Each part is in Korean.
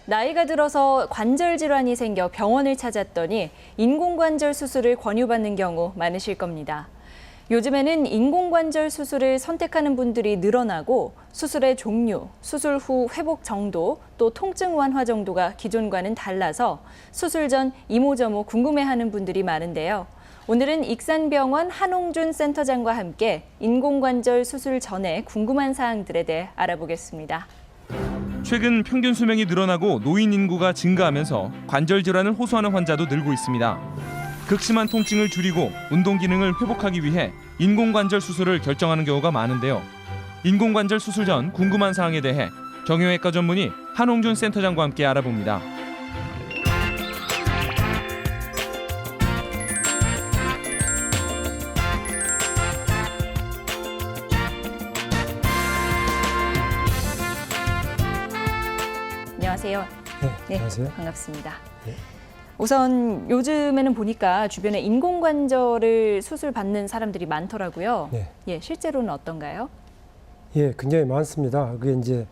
나이가 들어서 관절 질환이 생겨 병원을 찾았더니 인공관절 수술을 권유받는 경우 많으실 겁니다. 요즘에는 인공관절 수술을 선택하는 분들이 늘어나고 수술의 종류, 수술 후 회복 정도, 또 통증 완화 정도가 기존과는 달라서 수술 전 이모저모 궁금해하는 분들이 많은데요. 오늘은 익산병원 한홍준 센터장과 함께 인공관절 수술 전에 궁금한 사항들에 대해 알아보겠습니다. 최근 평균 수명이 늘어나고 노인 인구가 증가하면서 관절 질환을 호소하는 환자도 늘고 있습니다. 극심한 통증을 줄이고 운동 기능을 회복하기 위해 인공관절 수술을 결정하는 경우가 많은데요. 인공관절 수술 전 궁금한 사항에 대해 정형외과 전문의 한홍준 센터장과 함께 알아봅니다. 안녕하세요. 네, 안녕하세요. 반갑습니다. 네. 우선 요즘에는 보니까 주변에 인공관절을 수술 받는 사람들이 많더라고요. 네. 예, 실제로는 어떤가요? 예, 굉장히 많습니다. 그게 이제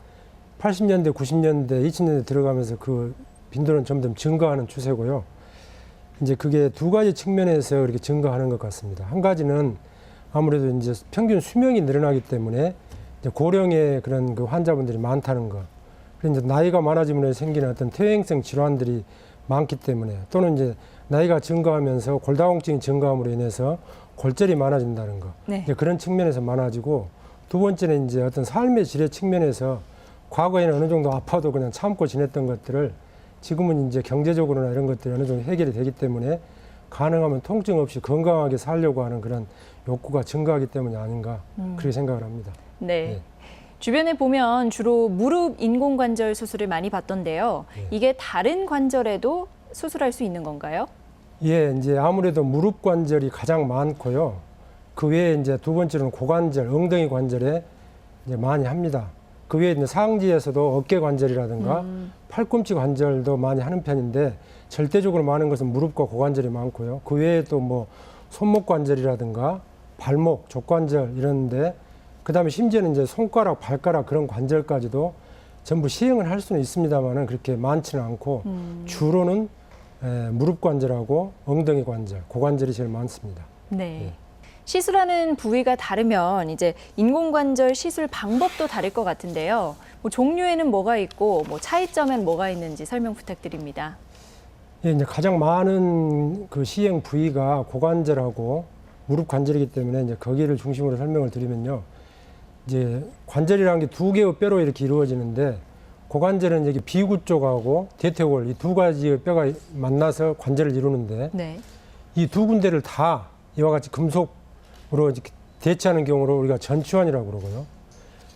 80년대, 90년대, 2000년대 들어가면서 그 빈도는 점점 증가하는 추세고요. 이제 그게 두 가지 측면에서 이렇게 증가하는 것 같습니다. 한 가지는 아무래도 이제 평균 수명이 늘어나기 때문에 이제 고령의 그런 그 환자분들이 많다는 거. 그리고 이제 나이가 많아지면 생기는 어떤 퇴행성 질환들이 많기 때문에 또는 이제 나이가 증가하면서 골다공증이 증가함으로 인해서 골절이 많아진다는 거. 네. 이제 그런 측면에서 많아지고 두 번째는 이제 어떤 삶의 질의 측면에서 과거에는 어느 정도 아파도 그냥 참고 지냈던 것들을 지금은 이제 경제적으로나 이런 것들이 어느 정도 해결이 되기 때문에 가능하면 통증 없이 건강하게 살려고 하는 그런 욕구가 증가하기 때문이 아닌가 그렇게 생각을 합니다. 네. 네. 주변에 보면 주로 무릎 인공관절 수술을 많이 받던데요. 네. 이게 다른 관절에도 수술할 수 있는 건가요? 예, 이제 아무래도 무릎 관절이 가장 많고요. 그 외에 이제 두 번째로는 고관절, 엉덩이 관절에 이제 많이 합니다. 그 외에 이제 상지에서도 어깨 관절이라든가 팔꿈치 관절도 많이 하는 편인데 절대적으로 많은 것은 무릎과 고관절이 많고요. 그 외에 또 뭐 손목 관절이라든가 발목, 족관절 이런데 그다음에 심지어는 이제 손가락, 발가락 그런 관절까지도 전부 시행을 할 수는 있습니다만은 그렇게 많지는 않고 주로는 무릎 관절하고 엉덩이 관절, 고관절이 제일 많습니다. 네. 시술하는 부위가 다르면 이제 인공관절 시술 방법도 다를 것 같은데요. 뭐 종류에는 뭐가 있고 뭐 차이점엔 뭐가 있는지 설명 부탁드립니다. 예, 이제 가장 많은 그 시행 부위가 고관절하고 무릎 관절이기 때문에 이제 거기를 중심으로 설명을 드리면요. 이제 관절이라는 게 두 개의 뼈로 이렇게 이루어지는데 고관절은 여기 비구 쪽하고 대퇴골 이 두 가지의 뼈가 만나서 관절을 이루는데 네. 이 두 군데를 다 이와 같이 금속으로 이렇게 대체하는 경우를 우리가 전치환이라고 그러고요.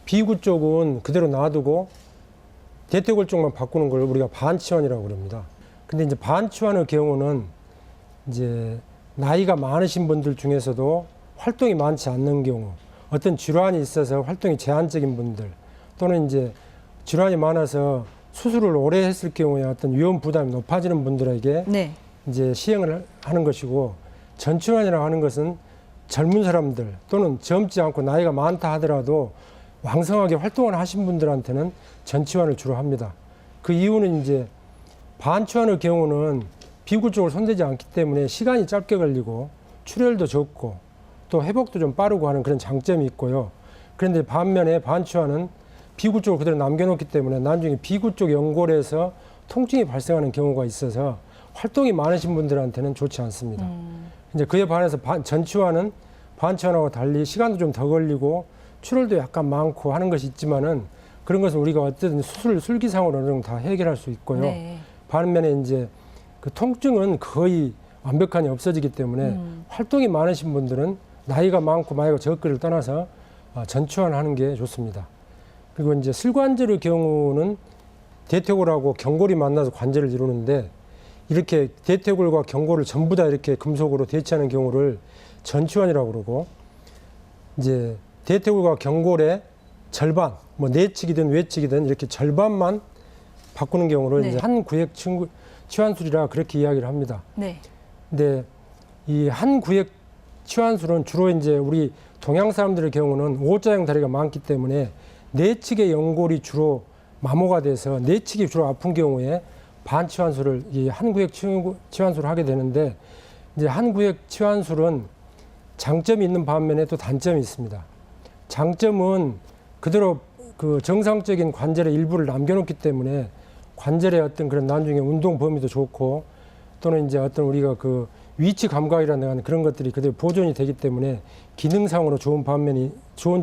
비구 쪽은 그대로 놔두고 대퇴골 쪽만 바꾸는 걸 우리가 반치환이라고 그럽니다. 근데 이제 반치환의 경우는 이제 나이가 많으신 분들 중에서도 활동이 많지 않는 경우 어떤 질환이 있어서 활동이 제한적인 분들 또는 이제 질환이 많아서 수술을 오래 했을 경우에 어떤 위험 부담이 높아지는 분들에게 네. 이제 시행을 하는 것이고 전치환이라고 하는 것은 젊은 사람들 또는 젊지 않고 나이가 많다 하더라도 왕성하게 활동을 하신 분들한테는 전치환을 주로 합니다. 그 이유는 이제 반치환의 경우는 비구 쪽을 손대지 않기 때문에 시간이 짧게 걸리고 출혈도 적고 또 회복도 좀 빠르고 하는 그런 장점이 있고요. 그런데 반면에 반치환은 비구 쪽을 그대로 남겨놓기 때문에 나중에 비구 쪽 연골에서 통증이 발생하는 경우가 있어서 활동이 많으신 분들한테는 좋지 않습니다. 이제 그에 반해서 전치환은 반치환하고 달리 시간도 좀 더 걸리고 출혈도 약간 많고 하는 것이 있지만은 그런 것은 우리가 어쨌든 수술 술기상으로 어느 정도 다 해결할 수 있고요. 네. 반면에 이제 그 통증은 거의 완벽하게 없어지기 때문에 활동이 많으신 분들은 나이가 많고 나이가 적기를 떠나서 전치환하는 게 좋습니다. 그리고 이제 슬관절의 경우는 대퇴골하고 경골이 만나서 관절을 이루는데 이렇게 대퇴골과 경골을 전부 다 이렇게 금속으로 대체하는 경우를 전치환이라고 그러고 이제 대퇴골과 경골의 절반, 뭐 내측이든 외측이든 이렇게 절반만 바꾸는 경우를 네. 이제 한 구역 치환술이라 그렇게 이야기를 합니다. 네. 근데 이 한 구역 치환술은 주로 이제 우리 동양 사람들의 경우는 O자형 다리가 많기 때문에 내측의 연골이 주로 마모가 돼서 내측이 주로 아픈 경우에 반치환술을 이 한 구역 치환술을 하게 되는데 이제 한 구역 치환술은 장점이 있는 반면에 또 단점이 있습니다. 장점은 그대로 그 정상적인 관절의 일부를 남겨놓기 때문에 관절의 어떤 그런 나중에 운동 범위도 좋고 또는 이제 어떤 우리가 그 위치 감각이라는 그런 것들이 그대로 보존이 되기 때문에 기능상으로 좋은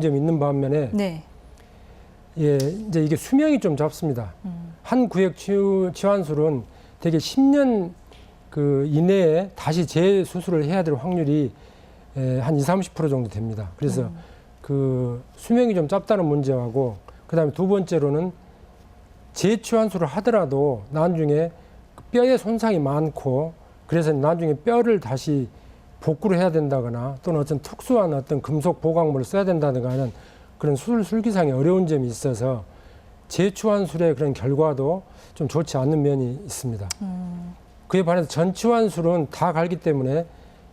점이 있는 반면에 네. 예, 이제 이게 수명이 좀 잡습니다. 한 구역 치환술은 대개 10년 그 이내에 다시 재수술을 해야 될 확률이 한 20-30% 정도 됩니다. 그래서 그 수명이 좀 짧다는 문제하고 그다음에 두 번째로는 재치환술을 하더라도 나중에 뼈에 손상이 많고 그래서 나중에 뼈를 다시 복구를 해야 된다거나 또는 어떤 특수한 어떤 금속 보강물을 써야 된다든가 하는 그런 수술 설계상의 어려운 점이 있어서 재치환술의 그런 결과도 좀 좋지 않는 면이 있습니다. 그에 반해서 전치환술은 다 갈기 때문에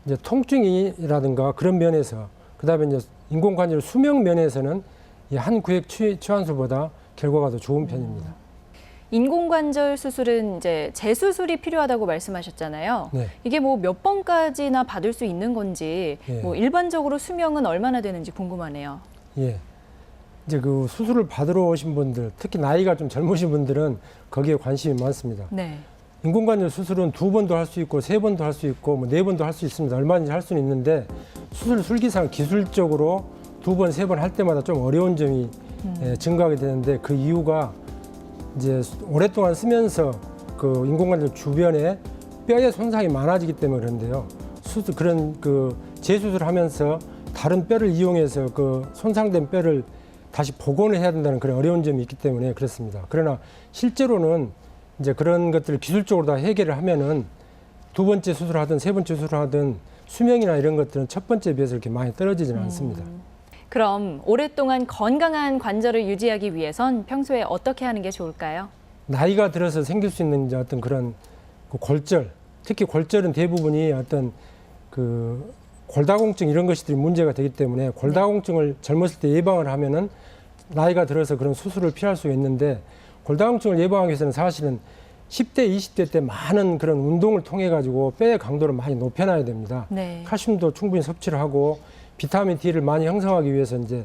이제 통증이라든가 그런 면에서 그다음에 이제 인공관절 수명 면에서는 이 한 구역 치환술보다 결과가 더 좋은 편입니다. 인공관절 수술은 이제 재수술이 필요하다고 말씀하셨잖아요. 네. 이게 뭐 몇 번까지나 받을 수 있는 건지, 예. 뭐 일반적으로 수명은 얼마나 되는지 궁금하네요. 예. 이제 그 수술을 받으러 오신 분들, 특히 나이가 좀 젊으신 분들은 거기에 관심이 많습니다. 네. 인공관절 수술은 2번도 할 수 있고 3번도 할 수 있고 뭐 4번도 할 수 있습니다. 얼마든지 할 수는 있는데 수술 술기상 기술적으로 2번, 3번 할 때마다 좀 어려운 점이 증가하게 되는데 그 이유가 이제 오랫동안 쓰면서 그 인공관절 주변에 뼈의 손상이 많아지기 때문에 그런데요. 그런 그 재수술을 하면서 다른 뼈를 이용해서 그 손상된 뼈를 다시 복원을 해야 된다는 그런 어려운 점이 있기 때문에 그렇습니다. 그러나 실제로는 이제 그런 것들을 기술적으로 다 해결을 하면은 2번째 수술을 하든 3번째 수술을 하든 수명이나 이런 것들은 첫 번째에 비해서 이렇게 많이 떨어지지는 않습니다. 그럼 오랫동안 건강한 관절을 유지하기 위해선 평소에 어떻게 하는 게 좋을까요? 나이가 들어서 생길 수 있는 이제 어떤 그런 그 골절, 특히 골절은 대부분이 어떤 그 골다공증 이런 것들이 문제가 되기 때문에 골다공증을 젊었을 때 예방을 하면은 나이가 들어서 그런 수술을 피할 수 있는데 골다공증을 예방하기 위해서는 사실은 10대, 20대 때 많은 그런 운동을 통해 가지고 뼈의 강도를 많이 높여놔야 됩니다. 네. 칼슘도 충분히 섭취를 하고 비타민 D를 많이 형성하기 위해서 이제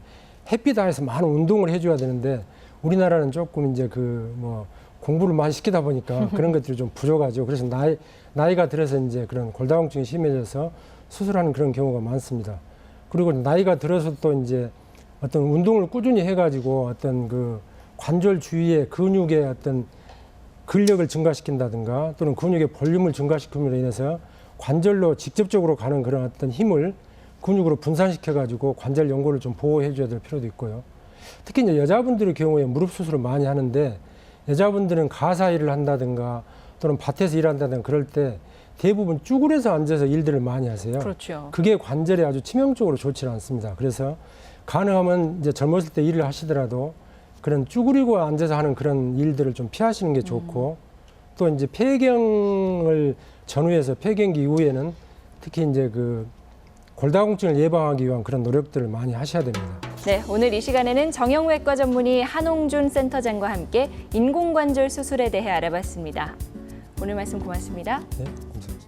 햇빛 아래서 많은 운동을 해줘야 되는데 우리나라는 조금 이제 그 뭐 공부를 많이 시키다 보니까 그런 것들이 좀 부족하죠. 그래서 나이가 들어서 이제 그런 골다공증이 심해져서 수술하는 그런 경우가 많습니다. 그리고 나이가 들어서 또 이제 어떤 운동을 꾸준히 해가지고 어떤 그 관절 주위의 근육의 어떤 근력을 증가시킨다든가 또는 근육의 볼륨을 증가시킴으로 인해서 관절로 직접적으로 가는 그런 어떤 힘을 근육으로 분산시켜가지고 관절 연골을 좀 보호해줘야 될 필요도 있고요. 특히 이제 여자분들의 경우에 무릎 수술을 많이 하는데 여자분들은 가사 일을 한다든가 또는 밭에서 일한다든가 그럴 때 대부분 쭈그려서 앉아서 일들을 많이 하세요. 그렇죠. 그게 관절에 아주 치명적으로 좋지는 않습니다. 그래서 가능하면 이제 젊었을 때 일을 하시더라도 그런 쭈그리고 앉아서 하는 그런 일들을 좀 피하시는 게 좋고 또 이제 폐경을 전후해서 폐경기 이후에는 특히 이제 그 골다공증을 예방하기 위한 그런 노력들을 많이 하셔야 됩니다. 네, 오늘 이 시간에는 정형외과 전문의 한홍준 센터장과 함께 인공관절 수술에 대해 알아봤습니다. 오늘 말씀 고맙습니다. 네, 감사합니다.